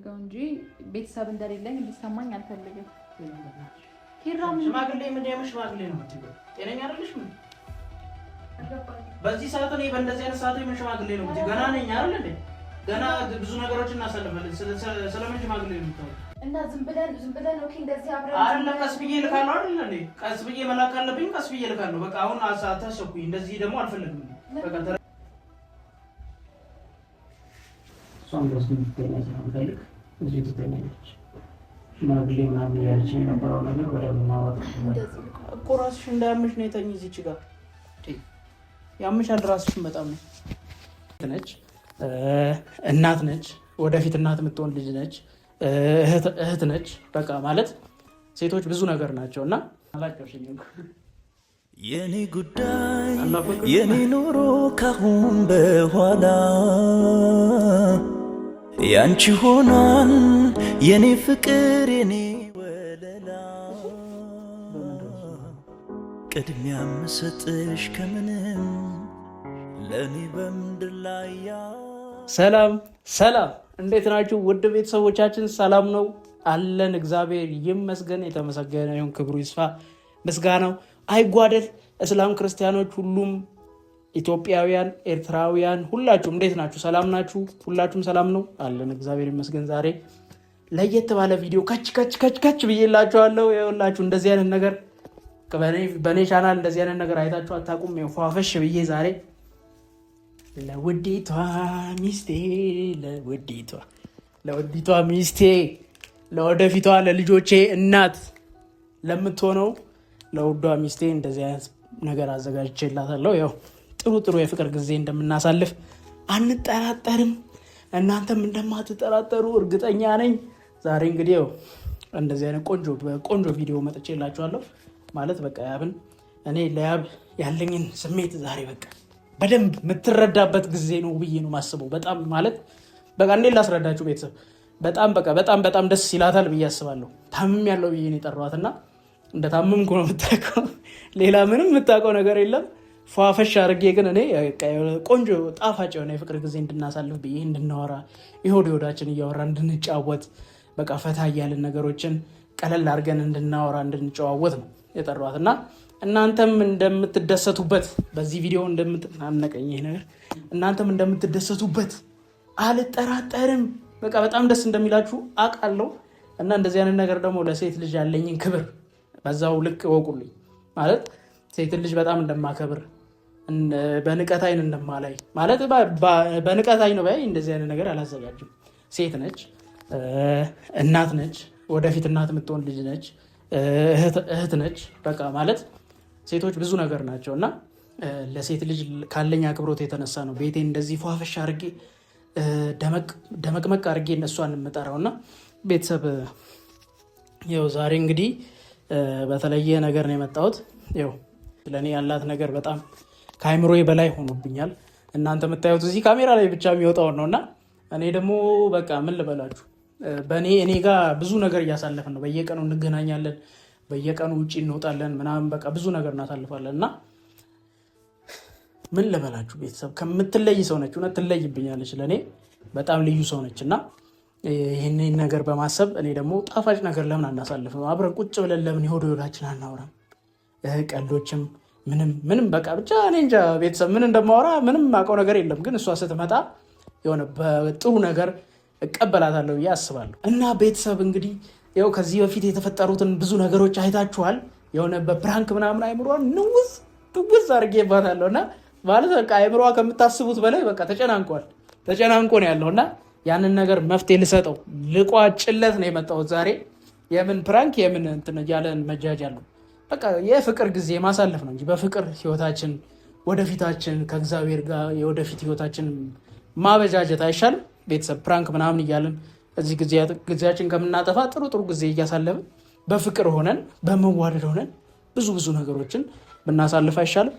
የምፈልገው እንጂ ቤተሰብ እንደሌለኝ እንዲሰማኝ አልፈልግም። ሽማግሌ ምን ሽማግሌ ነው የምትይው? ጤነኛ አይደለሽም? በዚህ ሰዓት እኔ በእንደዚህ አይነት ሰዓት ምን ሽማግሌ ነው የምትይው? ገና ነኝ አይደል እንዴ? ገና ብዙ ነገሮችን እናሳልፋለን። ስለምን ሽማግሌ ነው የምትይው? እና ዝም ብለን ኦኬ እንደዚህ አብረን አይደለም ቀስ ብዬ ልካለሁ አይደል እንዴ? ቀስ ብዬ መላክ አለብኝ። ቀስ ብዬ ልካለሁ። በቃ አሁን አታሰብኩኝ። እንደዚህ ደግሞ አልፈልግም። በቃ ሷም ድረስ ምትተኛ ስለምፈልግ እዚህ ትተኛለች። ሽማግሌ ምናምን ያልሽ የነበረው ነገር በደንብ ማወቅ እኮ ራስሽ እንዳያምሽ ነው። የተኝ እዚች ጋር ያምሻል ራስሽን በጣም ነው። ነች እናት ነች፣ ወደፊት እናት የምትሆን ልጅ ነች፣ እህት ነች። በቃ ማለት ሴቶች ብዙ ነገር ናቸው እና አላቀሽኝ የኔ ጉዳይ የኔ ኑሮ ካሁን በኋላ ያንቺ ሆኗል የኔ ፍቅር የኔ ወለላ ቅድሚያ ምሰጥሽ ከምንም ለኔ በምድር ላይ ሰላም ሰላም፣ እንዴት ናችሁ ውድ ቤተሰቦቻችን? ሰላም ነው አለን፣ እግዚአብሔር ይመስገን። የተመሰገነ ይሁን፣ ክብሩ ይስፋ፣ ምስጋናው አይጓደል። እስላም ክርስቲያኖች፣ ሁሉም ኢትዮጵያውያን፣ ኤርትራውያን ሁላችሁም እንዴት ናችሁ? ሰላም ናችሁ? ሁላችሁም ሰላም ነው አለን፣ እግዚአብሔር ይመስገን። ዛሬ ለየት ባለ ቪዲዮ ከች ብዬላችኋለሁ። ይኸውላችሁ እንደዚህ አይነት ነገር በኔ ቻናል እንደዚህ አይነት ነገር አይታችሁ አታውቁም። ፏፈሽ ብዬ ዛሬ ለውዲቷ ሚስቴ ለወደፊቷ ለልጆቼ እናት ለምትሆነው ለውዷ ሚስቴ እንደዚህ አይነት ነገር አዘጋጅቼላታለሁ። ያው ጥሩ የፍቅር ጊዜ እንደምናሳልፍ አንጠራጠርም፣ እናንተም እንደማትጠራጠሩ እርግጠኛ ነኝ። ዛሬ እንግዲህ ያው እንደዚህ አይነት ቆንጆ ቪዲዮ መጥቼላችኋለሁ። ማለት በቃ ያብን እኔ ለያብ ያለኝን ስሜት ዛሬ በቃ በደንብ የምትረዳበት ጊዜ ነው ብዬ ነው ማስበው። በጣም ማለት በቃ እንዴት ላስረዳችሁ ቤተሰብ፣ በጣም ደስ ይላታል ብዬ አስባለሁ። ታምም ያለው ብዬ ነው የጠራኋትና እንደ ታምምኩ ነው የምታውቀው። ሌላ ምንም የምታውቀው ነገር የለም። ፏፈሽ አድርጌ ግን እኔ ቆንጆ ጣፋጭ የሆነ የፍቅር ጊዜ እንድናሳልፍ ብዬ እንድናወራ የሆዳችን እያወራ እንድንጫወት በቃ ፈታ እያልን ነገሮችን ቀለል አድርገን እንድናወራ እንድንጨዋወት ነው የጠሯት እና እናንተም እንደምትደሰቱበት በዚህ ቪዲዮ እንደምትናነቀኝ ይሄ ነገር እናንተም እንደምትደሰቱበት አልጠራጠርም። በቃ በጣም ደስ እንደሚላችሁ አውቃለሁ። እና እንደዚህ አይነት ነገር ደግሞ ለሴት ልጅ ያለኝን ክብር በዛው ልክ እወቁልኝ። ማለት ሴት ልጅ በጣም እንደማከብር በንቀት አይን እንደማላይ ማለት በንቀት አይን ባይ እንደዚህ አይነት ነገር አላዘጋጅም። ሴት ነች፣ እናት ነች፣ ወደፊት እናት የምትሆን ልጅ ነች፣ እህት ነች። በቃ ማለት ሴቶች ብዙ ነገር ናቸው እና ለሴት ልጅ ካለኝ አክብሮት የተነሳ ነው ቤቴን እንደዚህ ፏፈሽ አድርጌ ደመቅመቅ አድርጌ እነሷን የምጠራው እና ቤተሰብ ያው ዛሬ እንግዲህ በተለየ ነገር ነው የመጣሁት። ያው ለእኔ ያላት ነገር በጣም ከአይምሮዬ በላይ ሆኖብኛል። እናንተ የምታዩት እዚህ ካሜራ ላይ ብቻ የሚወጣውን ነው እና እኔ ደግሞ በቃ ምን ልበላችሁ፣ እኔ ጋር ብዙ ነገር እያሳለፍን ነው። በየቀኑ እንገናኛለን፣ በየቀኑ ውጭ እንወጣለን ምናምን በቃ ብዙ ነገር እናሳልፋለን እና ምን ልበላችሁ ቤተሰብ፣ ከምትለይ ሰው ነች። እውነት ትለይብኛለች፣ ለእኔ በጣም ልዩ ሰው ነች እና ይህንን ነገር በማሰብ እኔ ደግሞ ጣፋጭ ነገር ለምን አናሳልፍም? አብረን ቁጭ ብለን ለምን የሆዳችን አናወራም? ቀልዶችም ምንም በቃ ብቻ እኔ እንጃ ቤተሰብ ምን እንደማወራ ምንም አውቀው ነገር የለም። ግን እሷ ስትመጣ የሆነ በጥሩ ነገር እቀበላታለሁ ብዬ አስባለሁ። እና ቤተሰብ እንግዲህ ያው ከዚህ በፊት የተፈጠሩትን ብዙ ነገሮች አይታችኋል። የሆነ በፕራንክ ምናምን አይምሯን ንውዝ አድርጌባታለሁ እና ማለት በቃ አይምሯ ከምታስቡት በላይ በቃ ተጨናንቆ ነው ያለው እና ያንን ነገር መፍትሄ ልሰጠው ልቋጭለት ነው የመጣሁት ዛሬ። የምን ፕራንክ የምን እንትን እያለን መጃጃል ነው። በቃ የፍቅር ጊዜ ማሳለፍ ነው እንጂ በፍቅር ህይወታችን ወደፊታችን ከእግዚአብሔር ጋር የወደፊት ህይወታችን ማበጃጀት አይሻልም? ቤተሰብ ፕራንክ ምናምን እያለን እዚህ ጊዜያችን ከምናጠፋ ጥሩ ጊዜ እያሳለፍን በፍቅር ሆነን በመዋደድ ሆነን ብዙ ነገሮችን ብናሳልፍ አይሻልም?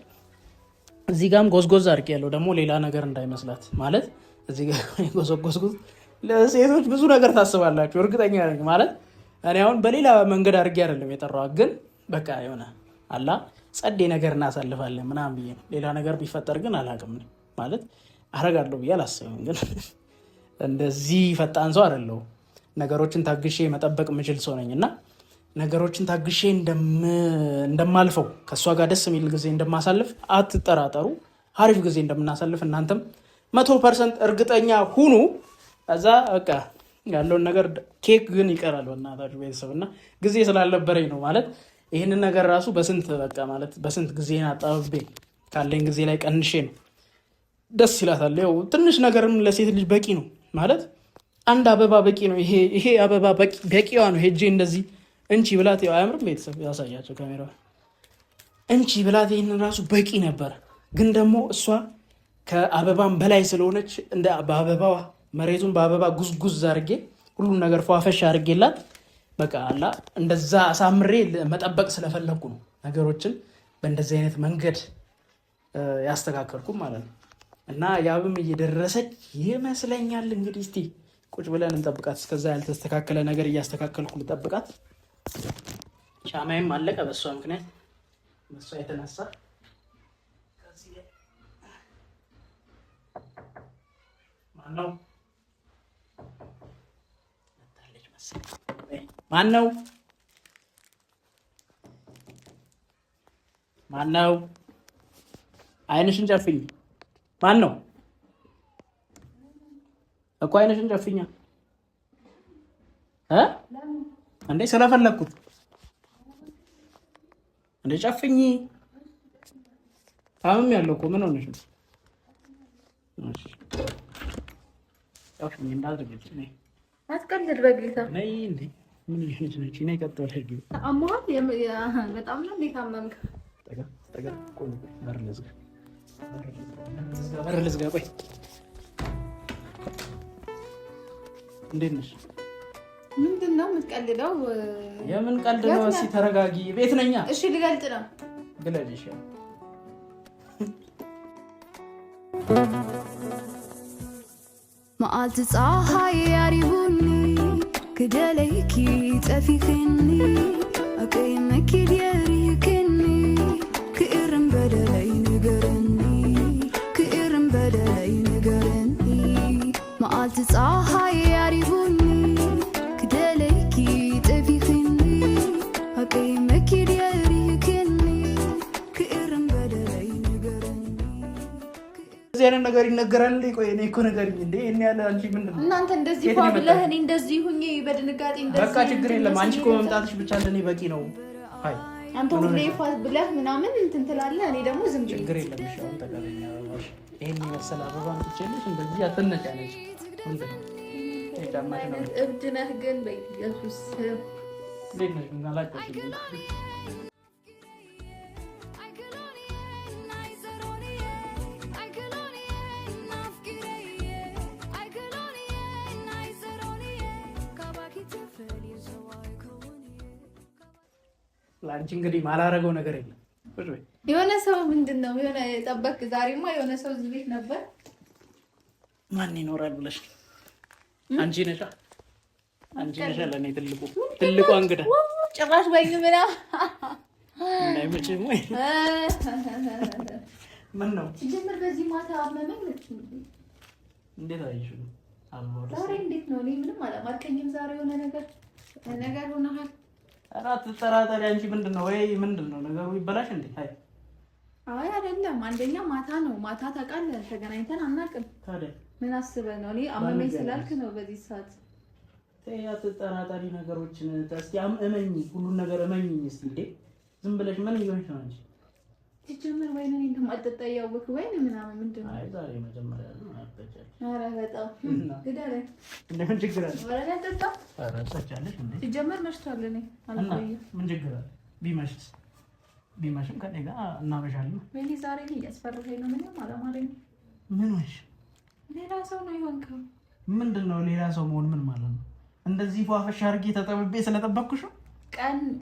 እዚህ ጋም ጎዝጎዝ አድርጌ ያለው ደግሞ ሌላ ነገር እንዳይመስላት ማለት እዚህ ጋር ጎዝጎዝ ለሴቶች ብዙ ነገር ታስባላችሁ እርግጠኛ ነኝ። ማለት እኔ አሁን በሌላ መንገድ አድርጌ አይደለም የጠራኋት፣ ግን በቃ የሆነ አላ ጸዴ ነገር እናሳልፋለን ምናምን ብዬ ነው። ሌላ ነገር ቢፈጠር ግን አላውቅም ማለት አረጋለሁ ብዬ አላስብም። ግን እንደዚህ ፈጣን ሰው አይደለሁም ነገሮችን ታግሼ መጠበቅ የምችል ሰው ነኝ እና ነገሮችን ታግሼ እንደማልፈው ከእሷ ጋር ደስ የሚል ጊዜ እንደማሳልፍ አትጠራጠሩ። አሪፍ ጊዜ እንደምናሳልፍ እናንተም 100% እርግጠኛ ሁኑ። እዛ በቃ ያለውን ነገር ኬክ ግን ይቀራል በእናታችሁ ቤተሰብ እና ጊዜ ስላልነበረኝ ነው ማለት ይህንን ነገር ራሱ በስንት ጊዜን አጣብቤ ካለኝ ጊዜ ላይ ቀንሼ ነው። ደስ ይላታል። ያው ትንሽ ነገርም ለሴት ልጅ በቂ ነው ማለት አንድ አበባ በቂ ነው። ይሄ አበባ በቂዋ ነው። ሄጄ እንደዚህ እንቺ ብላት ያው አያምርም? ቤተሰብ ያሳያቸው ካሜራ እንቺ ብላት ይህንን ራሱ በቂ ነበር። ግን ደግሞ እሷ ከአበባም በላይ ስለሆነች እንደ በአበባዋ መሬቱን በአበባ ጉዝጉዝ አድርጌ ሁሉም ነገር ፏፈሽ አድርጌላት በቃ አላ እንደዛ አሳምሬ መጠበቅ ስለፈለግኩ ነው ነገሮችን በእንደዚህ አይነት መንገድ ያስተካከልኩ ማለት ነው። እና ያብም እየደረሰች ይመስለኛል። እንግዲህ እስቲ ቁጭ ብለን እንጠብቃት። እስከዛ ያልተስተካከለ ነገር እያስተካከልኩ ልጠብቃት። ሻማይም አለቀ በእሷ ምክንያት በእሷ የተነሳ ማነው? አይንሽን ጨፍኝ። ማን ነው እኮ አይንሽን ጨፍኛ እንዴ? ስለፈለግኩት እንዴ ጨፍኝ። ታምም ያለው እኮ ምን ሆነሽ ነው? ጨፍኝ እንዳትረግጭ ነይ። አትቀልድ በጌታ ነይ እንዴ ምን ይሄንሽ ነች? ነይ ቀጥታ ሄጂ። አማት በጣም ነው እንደታመምክ። ጠጋ ቆይ በር ልዝጋ። ቆይ እንዴት ነሽ? ምንድን ነው የምትቀልደው? የምን ቀልድ ነው? እስኪ ተረጋጊ። ቤት ነኛ። እሺ ልገልጥ ነው። ግለልሽ። መዓልቲ ፀሓይ ያሪቡኒ ክደለይኪ ጠፊኽኒ ኣቀይ መኪድ የሪክኒ ክእርን በደለይ ንገረኒ ክእርን በደለይ ንገረኒ መዓልቲ ፀሓይ ያሪቡኒ ክደለይኪ ጠፊኽኒ ኣቀይ መኪድ የሪክኒ ክእርን በደለይ ንገረኒ። እዚህ አይነት ነገር ይነገራል እንዴ? ቆይ እኔ እኮ ነገርኝ እንዴ እኔ ያለ አንቺ ምንድን ነው እናንተ እንደዚህ ብለህ እኔ እንደዚህ ሁኜ በድንጋጤ እንደዚህ በቃ ችግር የለም። አንቺ እኮ መምጣትሽ ብቻ ለኔ በቂ ነው። አይ አንተ ሁሌ ፋት ብለህ ምናምን እንትን ትላለህ። እኔ ደግሞ ዝም ብዬ ችግር የለም። እሺ አሁን ተቀበለኝ። አበባሽ ይሄን ይመስል አበባ አንቺልሽ እንደዚህ አትነጫነች። ምንድን ነው የጫማሽ ነው? እብድ ነህ ግን በኢየሱስ እንዴት ነሽ? ምን አላውቅሽ ላንቺ እንግዲህ ማላረገው ነገር የለም። የሆነ ሰው ምንድነው የሆነ ጠበቅ። ዛሬማ የሆነ ሰው እዚህ ቤት ነበር። ማን ይኖራል ብለሽ? አንቺ ነሽ ለእኔ ትልቁ እንግዳ። ጭራሽ ወይም ምና እንዳይመችም ወይ ምን ነው ሲጀምር በዚህ ማታ አመመኝ። እንዴት አየሽ? ዛሬ እንዴት ነው? እኔ ምንም አላማርከኝም። ዛሬ የሆነ ነገር ሆነሃል። አራት ተጠራጣሪ አንቺ ምንድነው? ወይ ምንድነው ነገሩ? ይበላሽ እንዴ? አይ አይደለም። አንደኛ ማታ ነው። ማታ ታውቃለህ፣ ተገናኝተን አናውቅም። ታዲያ ምን አስበህ ነው? እኔ አመመኝ ስላልክ ነው በዚህ ሰዓት። ተይ አትጠራጣሪ ነገሮችን። እስኪ እመኚ፣ ሁሉን ነገር እመኚኝ እስኪ። እንዴ ዝም ብለሽ ምን እየሆንሽ ነው አንቺ? ሲጀምር ወይኔ እንደማልጠጣ እያወቅህ ወይኔ ምናምን ምንድን ነው? አይ ዛሬ መጀመሪያ ነው አትጠጫለሽ። ኧረ በጣም ግዳለኝ። እንደምን ችግር አለ? ኧረ አልጠጣ። ኧረ ትጠጫለሽ እንዴ? ሲጀምር መሽቷል። እኔ አልቆይም። ምን ችግር አለ? ቢመሽም ከእኔ ጋር እናመሻለን። ወይኔ ዛሬ ነው እያስፈራኸኝ ነው። ምንም አላማረኝም። ምን ሆንሽ? ሌላ ሰው ነው የሆንከው። ምንድን ነው ሌላ ሰው መሆን? ምን ማለት ነው? እንደዚህ ፏፈሽ አድርጌ ተጠብቤ ስለጠበቅኩሽ ነው?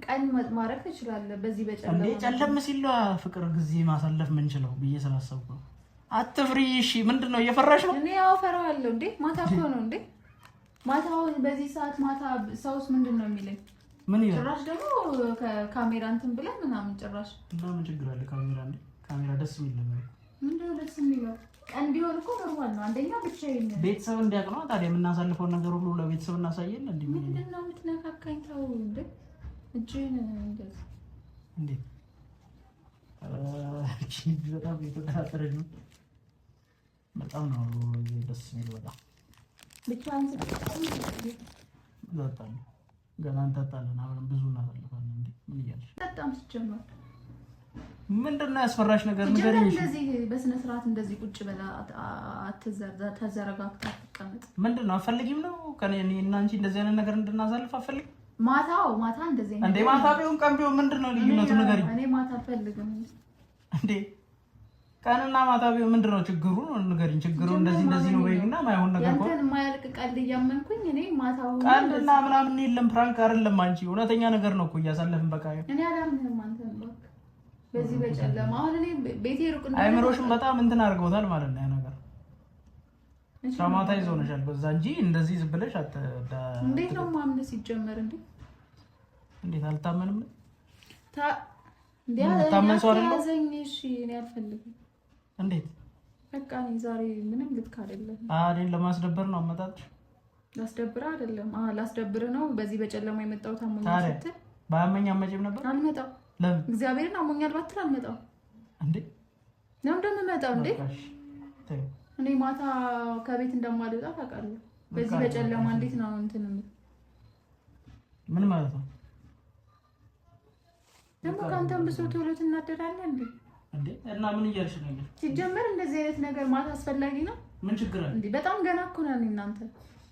ቀን ማረፍ ትችላለህ። በዚህ በጨለማ እንዴ ጨለም ሲል ፍቅር ጊዜ ማሳለፍ ምንችለው ብዬ ስላሰብኩ ነው። አትፍሪ። እሺ ምንድን ነው እየፈራሽ ነው? እኔ ያው እፈራዋለሁ። እንዴ ማታ እኮ ነው እንዴ ማታውን በዚህ ሰዓት ማታ ሰውስ ምንድን ነው የሚለኝ? ምን ይላል? ጭራሽ ደግሞ ከካሜራ እንትን ብለህ ምናምን ጭራሽ እና ምን ችግር አለ? ካሜራ ደስ የሚል ነገር ምንድን ነው ደስ የሚለው? ቀን ቢሆን እኮ ኖርማል ነው። አንደኛ ብቻዬን ቤተሰብ እንዲያውቅ ነው ታዲያ የምናሳልፈውን ነገር ሁሉ ለቤተሰብ እናሳየን። እንዴ ምንድን ነው የምትነካካኝ? ተው እንዴ እጅን እንደዚህ እንዴ በጣም የተጠራጠረኝ ነው። በጣም ነው ደስ የሚል። በጣም ብቻህን ስትጠጣ ገና እንጠጣለን አብረን ብዙ እናሳልፋለን። እንዴ ምን እያልሽ በጣም ሲጀመር ምንድን ነው ያስፈራሽ ነገር ንገሪኝ። እንደዚህ በስነ ስርዓት እንደዚህ ቁጭ በላ ተዘረጋግታ ተቀመጥ። ምንድን ነው አፈልጊም ነው ከኔ እና አንቺ እንደዚህ አይነት ነገር እንድናሳልፍ አፈልጊ? ማታ እንደዚህ እንዴ ማታ ቢሆን ቀን ቢሆን ምንድን ነው ልዩነቱ ንገሪኝ። እኔ ማታ አልፈልግም እንዴ ቀንና ማታ ቢሆን ምንድን ነው ችግሩ? ንገሪኝ። ችግሩ እንደዚህ ነው በይና ማይሆን ነገር እኮ ያንተን የማያልቅ ቀልድ እያመንኩኝ እኔ ማታው ቀልድና ምናምን የለም ፕራንክ አይደለም። አንቺ እውነተኛ ነገር ነው እኮ እያሳለፍን በቃ እኔ አላምንም አንተን በቃ በዚህ በጨለማ አሁን እኔ ቤቴ ሩቅ ነው። አይምሮሽም በጣም እንትን አድርገውታል ማለት ነው ያ ነገር ትራውማታይዝ ሆነሻል በዛ እንጂ እንደዚህ ዝም ብለሽ እንዴት ነው ማምነ ሲጀመር እንዴት አልታመንም ታመን ሰው አይደለም። እሺ እኔ አልፈልግም። እንዴት በቃ እኔ ዛሬ ምንም ልክ አይደለም። እኔን ለማስደበር ነው አመጣጥሽ? ላስደብር አይደለም። ላስደብር ነው በዚህ በጨለማ የመጣው ታሞኝ ስትል ባያመኝ አመጪም ነበር። አልመጣም። ለምን እግዚአብሔርን አሞኛል ባትል አልመጣም እንዴ? ነው እንደምመጣው እንዴ? እኔ ማታ ከቤት እንደማልወጣ ታውቃለህ። በዚህ በጨለማ እንዴት ነው እንትን ምን ማለት ነው? ደግሞ ካንተም ብሶ ቶሎ ትናደዳለህ እንዴ? እና ምን እያልሽ ነው? ሲጀመር እንደዚህ አይነት ነገር ማታ አስፈላጊ ነው? ምን ችግር አለ እንዴ? በጣም ገና እኮ ነን እናንተ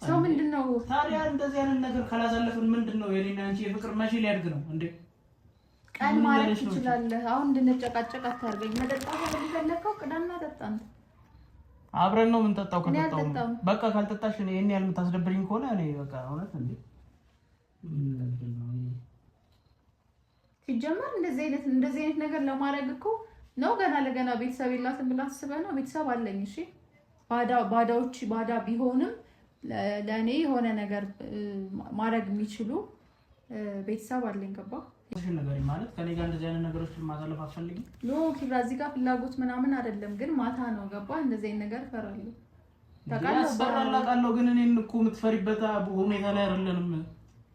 ሰው ምንድነው ታዲያ እንደዚህ አይነት ነገር ካላሳለፍን ምንድነው የኔና አንቺ የፍቅር መቼ ሊያድግ ነው እንዴ? ቀን ማለት ትችላለህ። አሁን እንድንጨቃጨቅ አታርገኝ። መጠጣት የምትፈልገው ቅዳና ጠጣን። አብረን ነው የምንጠጣው። ከተጣው በቃ ካልጠጣሽ እኔ ያህል የምታስደብሪኝ ከሆነ እኔ በቃ እውነት እንዴ ሲጀመር እንደዚህ አይነት ነገር ለማድረግ እኮ ነው ገና ለገና ቤተሰብ የላትም ብላ አስበህ ነው። ቤተሰብ አለኝ። እሺ ባዳ ቢሆንም ለእኔ የሆነ ነገር ማድረግ የሚችሉ ቤተሰብ አለኝ። ገባ እሺ ነገር ማለት ከኔ ጋር እንደዚህ አይነት ነገሮችን ማሳለፍ አትፈልጊም? ኖ ኪራ እዚህ ጋር ፍላጎት ምናምን አይደለም፣ ግን ማታ ነው ገባ። እንደዚህ አይነት ነገር እፈራለሁ። ታውቃለህ ግን እኔን እኮ የምትፈሪበት ሁኔታ ላይ አይደለንም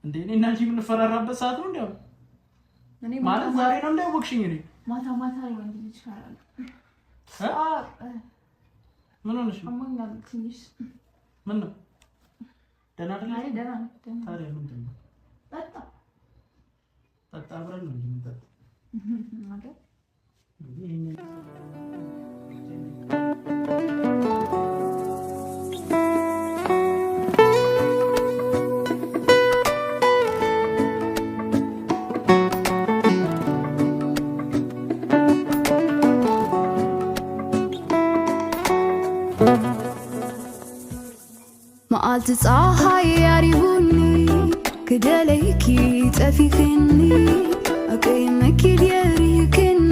እንዴ? እኔና አንቺ የምንፈራራበት ሰዓት ነው እንዴ? እኔ ማለት ዛሬ ነው እንዴ ወክሽኝ? እኔ ማታ ወንድ ልጅ ይችላል። ምን ሆነሽ ነው? አሞኛል ትንሽ። ምን ነው? ደህና አይደል? አይ ደህና ነኝ። ታዲያ ምንድን ነው? ጠጣ አብረን ነው የምንጠጣው ማለት መዓልቲ ፀሓይ ያሪቡኒ ክደለይኪ ጠፊኽኒ ኣቀይመኪ ድየሪክኒ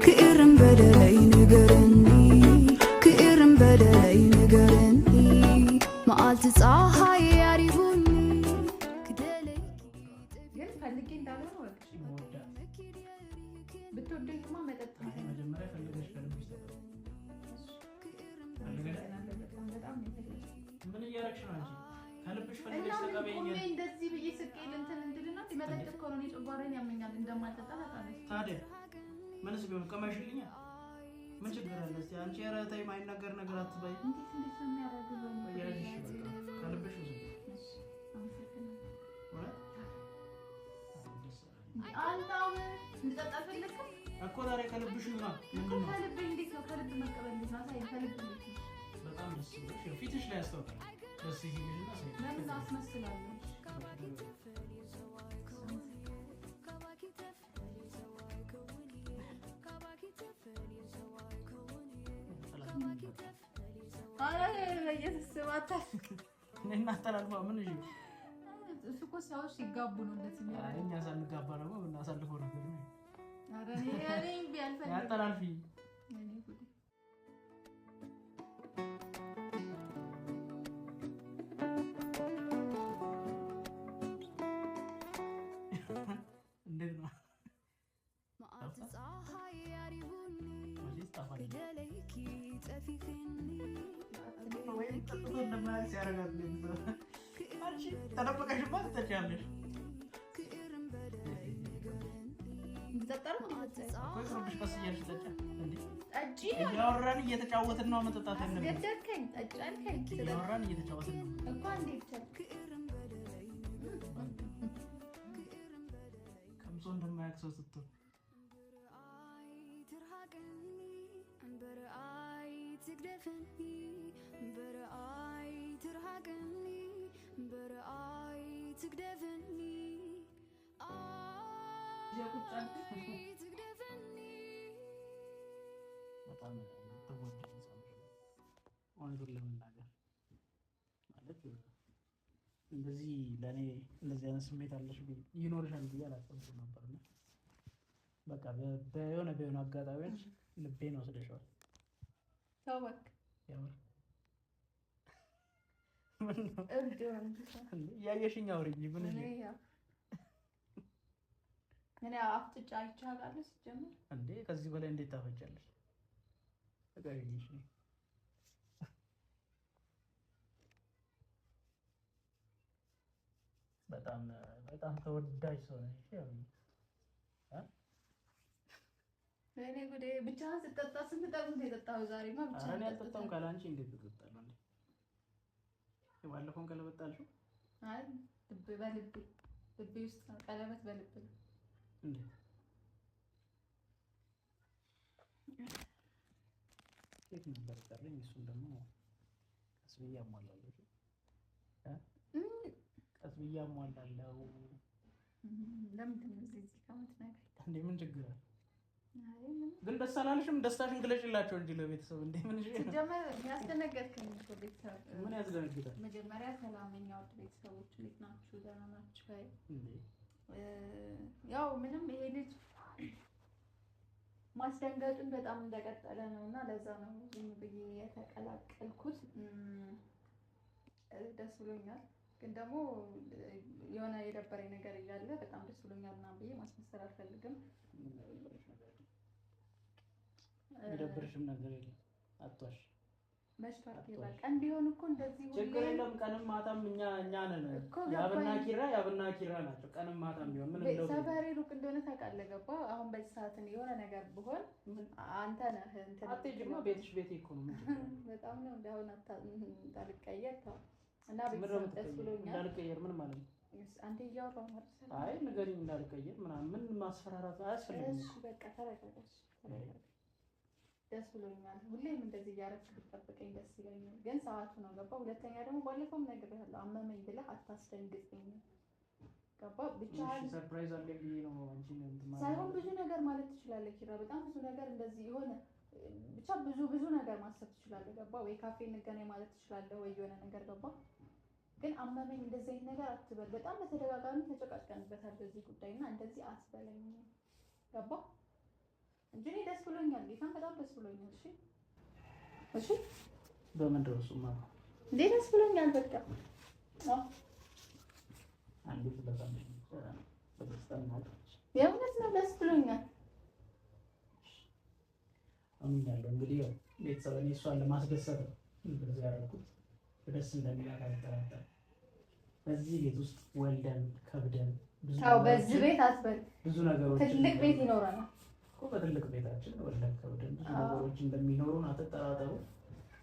ክእርን በደለይ ንገረኒ መዓልቲ ፀሓይ ያሪቡኒ ክደለይኪ ግን ፈልጌ እንዳልሆነ ወቅሽ ብትወደኝማ መጠጥ መጀመሪያ ፈልገሽ ምን እያደረግሽ ነው አንቺ? ከልብሽ ፈልገሽ ተቀበይኝ። እንደዚህ ብዬ ስቄል እንትን እንድልና መጠጥ እኮ ነው። እኔ ጨጓራዬን ያመኛል እንደማልጠጣ ታውቃለች። ታዲያ ምንስ ቢሆን ቀመሽልኛ ምን ችግር አለ? እስቲ አንቺ ኧረ ተይ የማይናገር ነገር አትበይ። እንዴት ነው የሚያደርገው? ያልሽ በቃ ከልብሽ ነው። አንተው እንጠጣ ፈለክ እኮ ዛሬ ከልብሽ ነው። ምንድን ነው ከልብ? እንዴት ነው ከልብ መቀበል? ነው ከልብ በጣም ደስ ይላል። ፊትሽ ላይ ያስታውቃል። ደስ ይልሽና ሰይ ለምን አስመስላለሁ? እና ተላልፋ ምን እሺ እሱ እኮ ሰዎች ሲጋቡ ነው እንደዚህ የሚያደርገው። እኛ ሳንጋባ ነው እናሳልፈው ነገር ነው። አረ እኔ ቢያልፈኝ ያጠላልፊ እንዴት ነው መዓልቲ ፀሓይ ያሪቡኒ ክደለይኪ ጠፊኽኒ ጠጥቶ እንደማያውቅ ሲያረጋት አንቺ ተደበቀሽማ ትጠጪያለሽ። ቀስ እያልሽ ጠጪ። እያወራን እየተጫወትን ነው መጠጣት ያለብን። እያወራን እየተጫወትን ነው እኮ ከምሶ እንደማያውቅ ሰው ስትሆን በጣም ተወደደ ሰው እውነቱን ለመናገር ማለት እንደዚህ ለእኔ እንደዚህ አይነት ስሜት አለሽ ይኖርሻል ብዬ አላሰብኩም ነበር። እና በቃ በሆነ አጋጣሚዎች ልቤን ወስደሽዋል። ተው በቃ እያየሽኝ አውሪኝ። ምን እኔ አፍጥጫ አይቻላለሁ ሲጀምር እንዴ ከዚህ በላይ እንዴት ታፈጫለሽ? ተጋኝሽ በጣም ተወዳጅ ሰው ነሽ። እኔ ጉዴ ብቻህን ስትጠጣ ስንጠርሙስ የጠጣኸው ዛሬማ ብቻህን? እኔ አልጠጣም ካለ አንቺ እንዴት ትጠጣለህ እንዴ? የባለፈውን ቀለበት ጣልሽው? አይ ልቤ ውስጥ ቀለበት በልብ ነው እንዴ? ኬክ ነበር ቀረኝ። እሱን ደግሞ ቀስ ብዬ አሟላለሁ። ቀስ ብዬ አሟላለሁ። ለምንድን ነው እዚህ ከምትነግረኝ እንዴ? ምን ችግር አለ? ግን ደስ አላለሽም? ደስታሽን ግለጭላቸው እንጂ ለቤተሰብ እንዴ ምን እሺ። ሲጀመር ያስደነገጥከኝ እኮ ቤተሰብ ምን ያስደነግጣል? መጀመሪያ ሰላምኛ ወጥ ቤተሰቦች እንዴት ናችሁ? ደህና ናችሁ ወይ? እንዴ ያው ምንም ይሄ ልጅ ማስደንገጡን በጣም እንደቀጠለ ነው እና ለዛ ነው ዝም ብዬ የተቀላቀልኩት። ደስ ብሎኛል፣ ግን ደግሞ የሆነ የደበረኝ ነገር እያለ በጣም ደስ ብሎኛል ምናምን ብዬ ማስመሰል አልፈልግም። የደበረሽም ነገር የለም አትዋሽ። መሽቷል ይባል ቀን ቢሆን እኮ እንደዚህ ሁሉ ችግር የለም። ቀንም ማታም እኛ ነን። ያብና ኪራ ናቸው። ቀንም ማታም ቢሆን ምን እንደው ሰፈሬ ሩቅ እንደሆነ ታውቃለህ። ገባ አሁን በዚህ ሰዓት የሆነ ነገር ብሆን አንተ ነህ እንትን አትሄጂማ። ቤትሽ ቤቴ እኮ ነው። በጣም ነው እንዳሁን እንዳልቀየር ተው እና ቤተሰብ ደስ ብሎኛል። እንዳልቀየር ምን ማለት ነው? አንተ እያወራሁ ነው። አይ ንገሪኝ እንዳልቀየር ምናምን ምን ማስፈራራት አያስፈልግም። እሺ በቃ ተረጋጋሽ። ደስ ብሎኛል። ሁሌም እንደዚህ እያደረግሽ ብትጠብቀኝ ደስ ይለኛል፣ ግን ሰዓቱ ነው። ገባ። ሁለተኛ ደግሞ ባለፈውም ነግሬሃለሁ፣ አመመኝ ብለህ አታስደንግጠኝ። ገባ። ብቻ ሰርፕራይዝ አለኝ ብዬ ነው አንቺ ነው እንትን ሳይሆን ብዙ ነገር ማለት ትችላለህ ኪራ። በጣም ብዙ ነገር እንደዚህ የሆነ ብቻ ብዙ ነገር ማሰብ ትችላለህ። ገባ። ወይ ካፌ እንገናኝ ማለት ትችላለህ፣ ወይ የሆነ ነገር ገባ። ግን አመመኝ እንደዚህ አይነት ነገር አትበል። በጣም በተደጋጋሚ ተጨቃጭቀንበታል በዚህ ጉዳይና እንደዚህ አትበለኝ። ገባ እንጂ እኔ ደስ ብሎኛል። ጌታን በጣም ደስ ብሎኛል። እሺ በምንድን ነው እሱማ እንዴ ደስ ብሎኛል። በቃ አንዴ ስለታም በደስታ ነው የእውነት ነው ደስ ብሎኛል። አሁን ያለው እንግዲህ ቤተሰብ እኔ እሷን ለማስደሰት ነው እንደዚህ ያደረኩት። ደስ እንደሚላት አልጠራጠርም። በዚህ ቤት ውስጥ ወልደን ከብደን በዚህ ቤት አትበል ብዙ ነገሮች ትልቅ ቤት ይኖረናል እኮ በትልቅ ቤታችን ወልደን ከብደን ብዙ ነገሮች እንደሚኖሩን አትጠራጠሩ።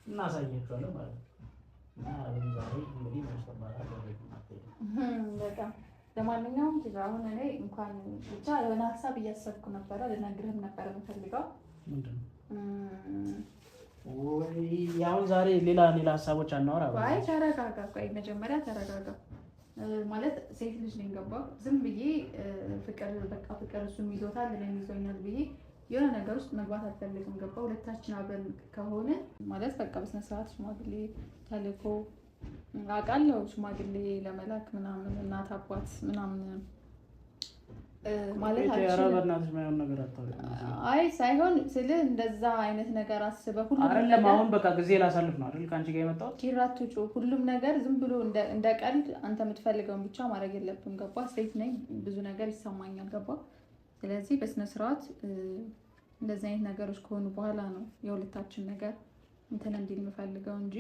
እናሳያችኋለን ማለት ነው። እና ዛሬ እንግዲህ ማስተማራ በጣም ለማንኛውም አሁን እኔ እንኳን ብቻ የሆነ ሀሳብ እያሰብኩ ነበረ፣ ልነግርህም ነበር የምፈልገው። ምንድን ነው? ያሁን ዛሬ ሌላ ሀሳቦች አናወራ። አይ ተረጋጋ፣ ቆይ መጀመሪያ ተረጋጋ። ማለት ሴት ልጅ ነኝ ገባ። ዝም ብዬ ፍቅር እሱም ይዞታል እኔም ይዞኛል ብዬ የሆነ ነገር ውስጥ መግባት አልፈልግም። ገባ። ሁለታችን አብረን ከሆነ ማለት በቃ በስነ ስርዓት ሽማግሌ ተልኮ አውቃለሁ፣ ሽማግሌ ለመላክ ምናምን እናት አባት ምናምን ማለት አይ ሳይሆን ስልህ እንደዛ አይነት ነገር አስበህ ሁሉ አይደለም። አሁን በቃ ጊዜ ላሳልፍ ነው አይደል ከአንቺ ጋር የመጣሁት። ኪራቶቹ ሁሉም ነገር ዝም ብሎ እንደ ቀልድ አንተ የምትፈልገውን ብቻ ማድረግ የለብም። ገባ። ሴት ነኝ፣ ብዙ ነገር ይሰማኛል። ገባ። ስለዚህ በስነ ስርዓት እንደዚህ አይነት ነገሮች ከሆኑ በኋላ ነው የሁለታችን ነገር እንትን እንዲል የምፈልገው እንጂ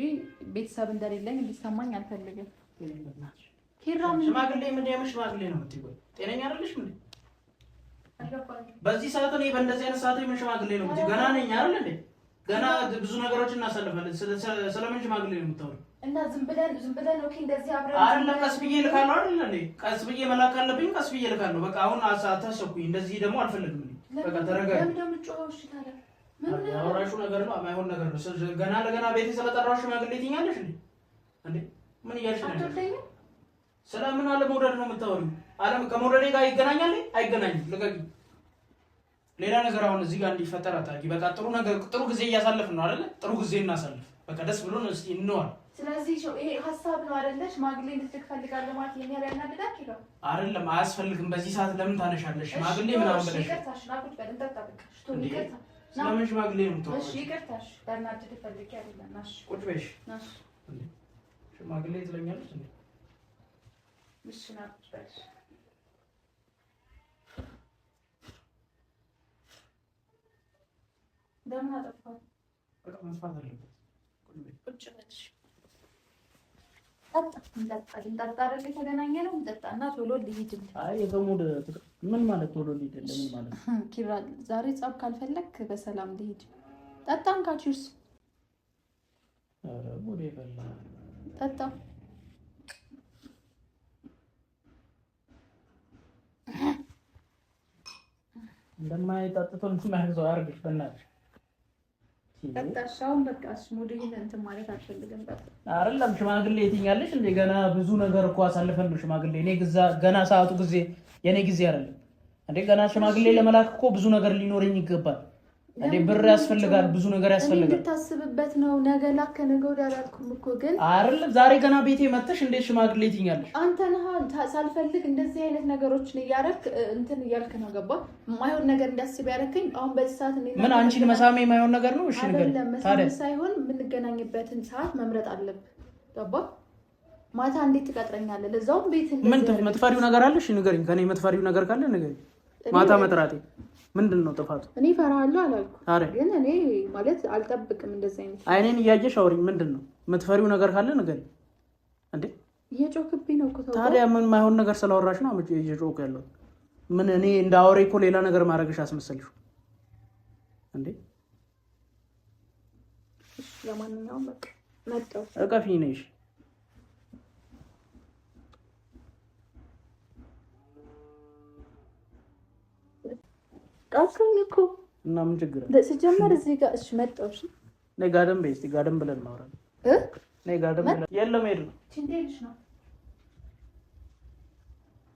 ቤተሰብ እንደሌለኝ እንዲሰማኝ አልፈልግም። ኪራ ሽማግሌ ምን ሽማግሌ ነው የምትይው? ጤነኛ አይደለሽ ምን? በዚህ ሰዓት እኔ በእንደዚህ አይነት ሰዓት ምን ሽማግሌ ነው የምትይው? ገና ነኝ አይደል እንዴ? ገና ብዙ ነገሮችን እናሳልፋለን። ስለምን ሽማግሌ ነው የምታወሪው? እና ዝም ብለን ኦኬ እንደዚህ አብረን አይደለም ቀስ ብዬ እልካለሁ አይደል እንዴ? ቀስ ብዬ መላክ አለብኝ። ቀስ ብዬ እልካለሁ። በቃ አሁን አታሰኩኝ። እንደዚህ ደግሞ አልፈልግም እኔ። በቃ ተረጋጋ። ለምን ደግሞ ጮኸው? እሺ ታዲያ ምን ያወራሹ ነገር ነው? የማይሆን ነገር ነው። ገና ለገና ቤቴ ስለጠራሽ ሽማግሌ ትይኛለሽ እንዴ? እንዴ ምን እያልሽ ነው? ስለምን አለመውደድ ነው የምታወሪው? አለም ከመውደዴ ጋር ይገናኛል? አይገናኝም። ልቀቂ። ሌላ ነገር አሁን እዚህ ጋር እንዲፈጠር አታርጊ። በቃ ጥሩ ጊዜ እያሳለፍን ነው አይደለ? ጥሩ ጊዜ እናሳልፍ። በቃ ደስ ብሎን እስቲ እንዋል። ስለዚህ ይሄ ሀሳብ ነው አይደለ? ሽማግሌ እንድትልክ ፈልጋለሁ ማለት የኛ ላይ ያናድዳክ ይላል አይደለም? አያስፈልግም። በዚህ ሰዓት ለምን ታነሻለሽ? ሽማግሌ ምናምን ብለሽ ይቅርታሽ ናቁት በል እንጠጣ። በቃ ይቅርታ። ስለምን ሽማግሌ ነው የምትወጪው? እሺ ይቅርታሽ። ላናድድ ፈልጌ አይደለም። ናሽ ቁጭ በይሽ። ናሽ እንዴ ሽማግሌ ትለኛለች እንዴ? እሺ ናቁት በል። ደምን አጠፋው። በቃ መስፋት አለበት። ቁጭ በልሽ። እንጠጣ አይደል የተገናኘ ነው። እንጠጣና ቶሎ ልሂድልህ። አይ የተሙድ ምን ማለት ቶሎ ልሂድ? ለምን ማለት ኪራ ዛሬ ጻፍ ካልፈለክ በሰላም ልሂድ። ጠጣን ካቺርስ ኧረ ሙዴ በላ ጠጣ። እንደማይጠጥቶ እንደማይዘው አርግሽ በእናትሽ ጠጣሻውን በቃ ሙድህን እንትን ማለት አልፈልግም። አይደለም ሽማግሌ የትኛለሽ እንደ ገና ብዙ ነገር እኮ አሳልፈን ነው ሽማግሌ። እኔ ገና ሰዓቱ ጊዜ የኔ ጊዜ አይደለም እንዴ? ገና ሽማግሌ ለመላክ እኮ ብዙ ነገር ሊኖረኝ ይገባል እንዴ? ብር ያስፈልጋል፣ ብዙ ነገር ያስፈልጋል። እንድታስብበት ነው። ነገ ላክ ከነገ ወዲያ አላልኩም እኮ ግን አይደለም ዛሬ ገና ቤቴ መጥተሽ እንዴት ሽማግሌ ትይኛለሽ? አንተ ነህ ሳልፈልግ እንደዚህ አይነት ነገሮችን እያደረክ እንትን እያልክ ነው። ገባ? የማይሆን ነገር እንዳስብ ያደረከኝ አሁን በዚህ ሰዓት ምን አንቺን መሳሜ የማይሆን ነገር ነው? እሺ ነገር ታዲያ ሳይሆን የምንገናኝበትን ሰዓት መምረጥ አለብህ። ገባ? ማታ እንዴት ትቀጥረኛለህ? ለዛውም ቤት ምን የምትፈሪው ነገር አለሽ? ንገሪኝ። ከኔ የምትፈሪው ነገር ካለ ንገሪኝ። ማታ መጥራቴ ምንድን ነው ጥፋቱ? እኔ እፈራለሁ አላልኩም፣ ግን እኔ ማለት አልጠብቅም እንደዚህ አይነት አይኔን እያየሽ አውሪኝ። ምንድን ነው የምትፈሪው ነገር ካለ ንገሪኝ። እንዴ እየጮክብኝ ነው እኮ። ታዲያ ምን የማይሆን ነገር ስላወራሽ ነው እየጮክ ያለው? ምን እኔ እንደ አውሬ እኮ ሌላ ነገር ማድረግሽ አስመሰልሽ እንዴ? ለማንኛውም በቃ መጣሁ። እቀፊኝ ነሽ ቃልከኝ እኮ እና ምን ችግር አለ? ሲጀመር እዚህ ጋር እሺ መጣሁ። እሺ ነይ ጋደም በይ። እስኪ ጋደም ብለን እናወራለን። ነይ ጋደም ብለን የለም ሄድ ነው እንዴልሽ ነው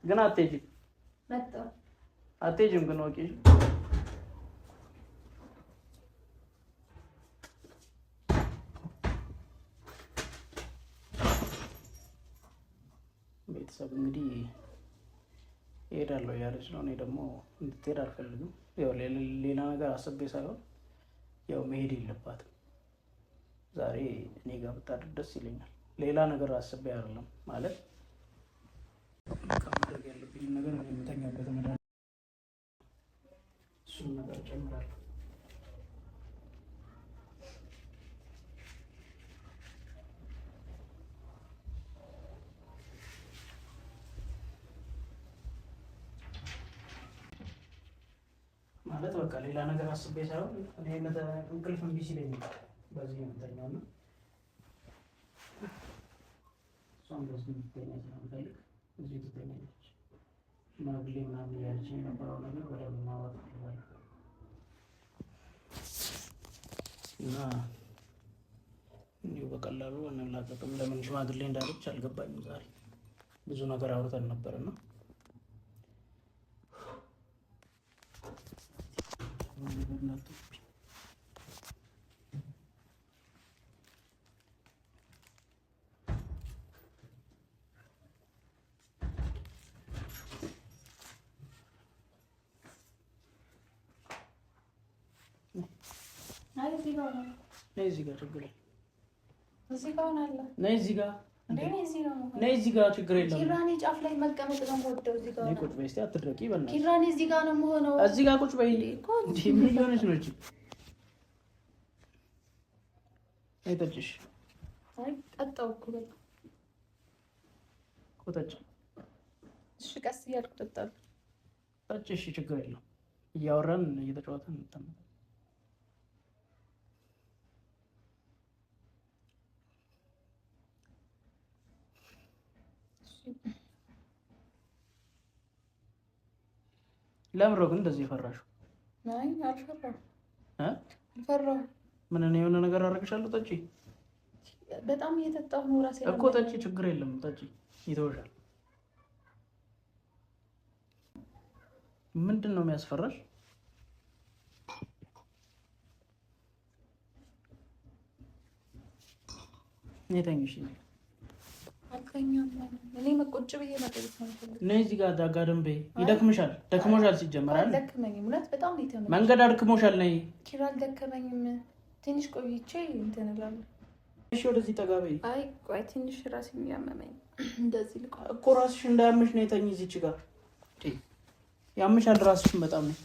ግን አትሄጂም። መጣሁ አትሄጂም ግን ወቂ ቤተሰብ እንግዲህ እሄዳለሁ እያለች ነው። እኔ ደግሞ እንድትሄድ አልፈልግም። ያው ሌላ ነገር አስቤ ሳይሆን ያው መሄድ የለባትም። ዛሬ እኔ ጋር ብታድር ደስ ይለኛል። ሌላ ነገር አስቤ አይደለም ማለት ማድረግ ያለብኝ ነገር የምተኛበት መድኃኒት እሱን ነገር ጨምራለሁ። ማለት በቃ ሌላ ነገር አስቤ ሳይሆን እኔ እንቅልፍ እምቢ ሲለኝ በዚህ የምተኛው እና እሷም በዚህ የምትተኛ ስለምፈልግ እዚህ ትተኛለች። ሽማግሌ ምናምን እያለች የነበረው ነገር በደንብ ማውራት እፈልጋለሁ እና እንዲሁ በቀላሉ እንላቀቅም። ለምን ሽማግሌ እንዳለች አልገባኝም። ዛሬ ብዙ ነገር አውርተን ነበርና እዚህ ጋር ችግር የለም። ነይ እዚህ ጋር ችግር የለም። ኪራኔ ጫፍ ላይ መቀመጥ ነው የምወደው። እዚህ ጋር ቁጭ በይ እስኪ አትድረቂ። በእናትሽ ኪራኔ እዚህ ጋር ነው የምሆነው። እዚህ ጋር ቁጭ በይ። ምን እየሆነች ነው? አይጠጭሽ? አይ ጠጣው እኮ በቃ ጠጪ። እሺ ቀስ እያልኩ ጠጣለሁ። ጠጪ። እሺ ችግር የለውም። እያወራን እየተጫወትን እንተማመን። ለምሮ ግን እንደዚህ የፈራሽው? አይ አልፈራሁም። አልፈራሁም። ምን ነው የሆነ ነገር አደረግሻለሁ? ጠጪ። በጣም እየጠጣሁ ነው ራሴ እኮ ጠጪ። ችግር የለም ጠጪ፣ ይተውሻል። ምንድን ነው የሚያስፈራሽ? ነይተኝሽ። አልተኛም። እኔ መቆጭ ብዬ መጠየቅ ነው የምፈልገው። ነይ እዚህ ጋር ጋደም በይ። ይደክምሻል። ደክሞሻል። ሲጀመር አይደል? አልደከመኝም። እውነት በጣም ነው የተመቸኝ። መንገድ አድክሞሻል። ነይ። ኪራ አልደከመኝም። ትንሽ ቆይቼ እንትን እላለሁ። እሺ ወደዚህ ጠጋ በይ። አይ ቆይ ትንሽ ራሴን ያመመኝ እንደዚህ ልቆ እኮ ራስሽ እንዳያምሽ ነይ ተኝ እዚች ጋር። ያምሻል ራስሽን በጣም ነው